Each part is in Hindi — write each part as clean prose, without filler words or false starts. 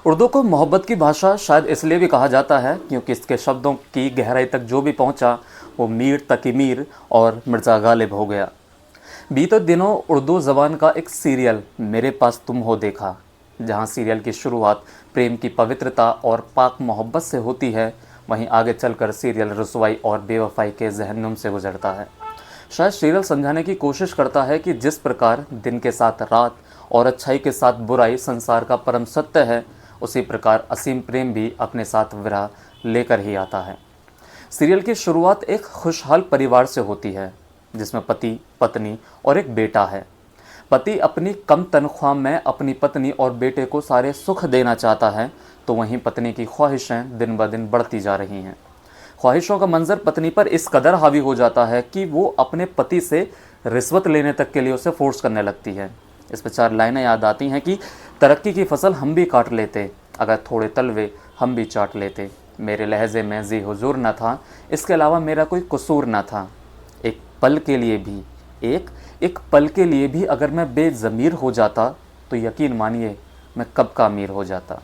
उर्दू को मोहब्बत की भाषा शायद इसलिए भी कहा जाता है क्योंकि इसके शब्दों की गहराई तक जो भी पहुंचा वो मीर तक ही मीर और मिर्ज़ा गालिब हो गया। बीते दिनों उर्दू ज़बान का एक सीरियल मेरे पास तुम हो देखा, जहां सीरियल की शुरुआत प्रेम की पवित्रता और पाक मोहब्बत से होती है, वहीं आगे चलकर सीरियल रुसवाई और बेवफाई के जहन्नुम से गुजरता है। शायद सीरियल समझाने की कोशिश करता है कि जिस प्रकार दिन के साथ रात और अच्छाई के साथ बुराई संसार का परम सत्य है, उसी प्रकार असीम प्रेम भी अपने साथ विरह लेकर ही आता है। सीरियल की शुरुआत एक खुशहाल परिवार से होती है, जिसमें पति, पत्नी और एक बेटा है। पति अपनी कम तनख्वाह में अपनी पत्नी और बेटे को सारे सुख देना चाहता है, तो वहीं पत्नी की ख्वाहिशें दिन ब दिन बढ़ती जा रही हैं। ख्वाहिशों का मंजर पत्नी पर इस कदर हावी हो जाता है कि वो अपने पति से रिश्वत लेने तक के लिए उसे फोर्स करने लगती है। इस पर 4 लाइनें याद आती हैं कि तरक्की की फसल हम भी काट लेते, अगर थोड़े तलवे हम भी चाट लेते, मेरे लहजे में जी हुजूर न था, इसके अलावा मेरा कोई कसूर न था। एक पल के लिए भी एक पल के लिए भी अगर मैं बेज़मीर हो जाता तो यकीन मानिए मैं कब का अमीर हो जाता।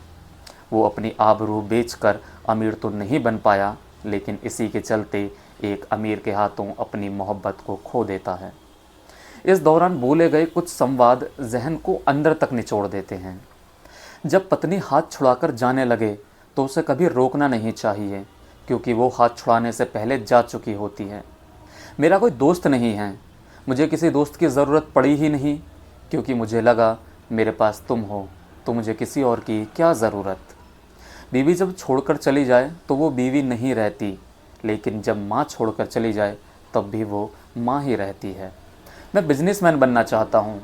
वो अपनी आबरू बेचकर अमीर तो नहीं बन पाया, लेकिन इसी के चलते एक अमीर के हाथों अपनी मोहब्बत को खो देता है। इस दौरान बोले गए कुछ संवाद जहन को अंदर तक निचोड़ देते हैं। जब पत्नी हाथ छुड़ाकर जाने लगे तो उसे कभी रोकना नहीं चाहिए, क्योंकि वो हाथ छुड़ाने से पहले जा चुकी होती है। मेरा कोई दोस्त नहीं है, मुझे किसी दोस्त की ज़रूरत पड़ी ही नहीं, क्योंकि मुझे लगा मेरे पास तुम हो, तो मुझे किसी और की क्या ज़रूरत। बीवी जब छोड़कर चली जाए तो वो बीवी नहीं रहती, लेकिन जब माँ छोड़कर चली जाए तब भी वो माँ ही रहती है। मैं बिजनेसमैन बनना चाहता हूँ,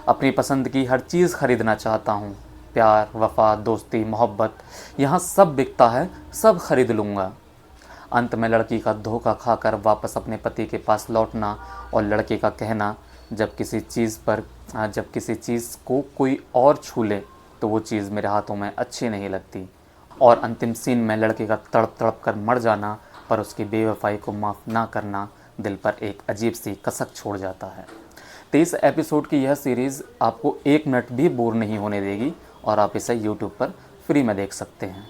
अपनी पसंद की हर चीज़ खरीदना चाहता हूँ। प्यार, वफा, दोस्ती, मोहब्बत, यहाँ सब बिकता है, सब खरीद लूँगा। अंत में लड़की का धोखा खाकर वापस अपने पति के पास लौटना और लड़के का कहना, जब किसी चीज़ को कोई और छू ले तो वो चीज़ मेरे हाथों में अच्छी नहीं लगती। और अंतिम सीन में लड़के का तड़प तड़प कर मर जाना, पर उसकी बेवफाई को माफ़ ना करना दिल पर एक अजीब सी कसक छोड़ जाता है। 23 एपिसोड की यह सीरीज़ आपको 1 मिनट भी बोर नहीं होने देगी और आप इसे यूट्यूब पर फ्री में देख सकते हैं।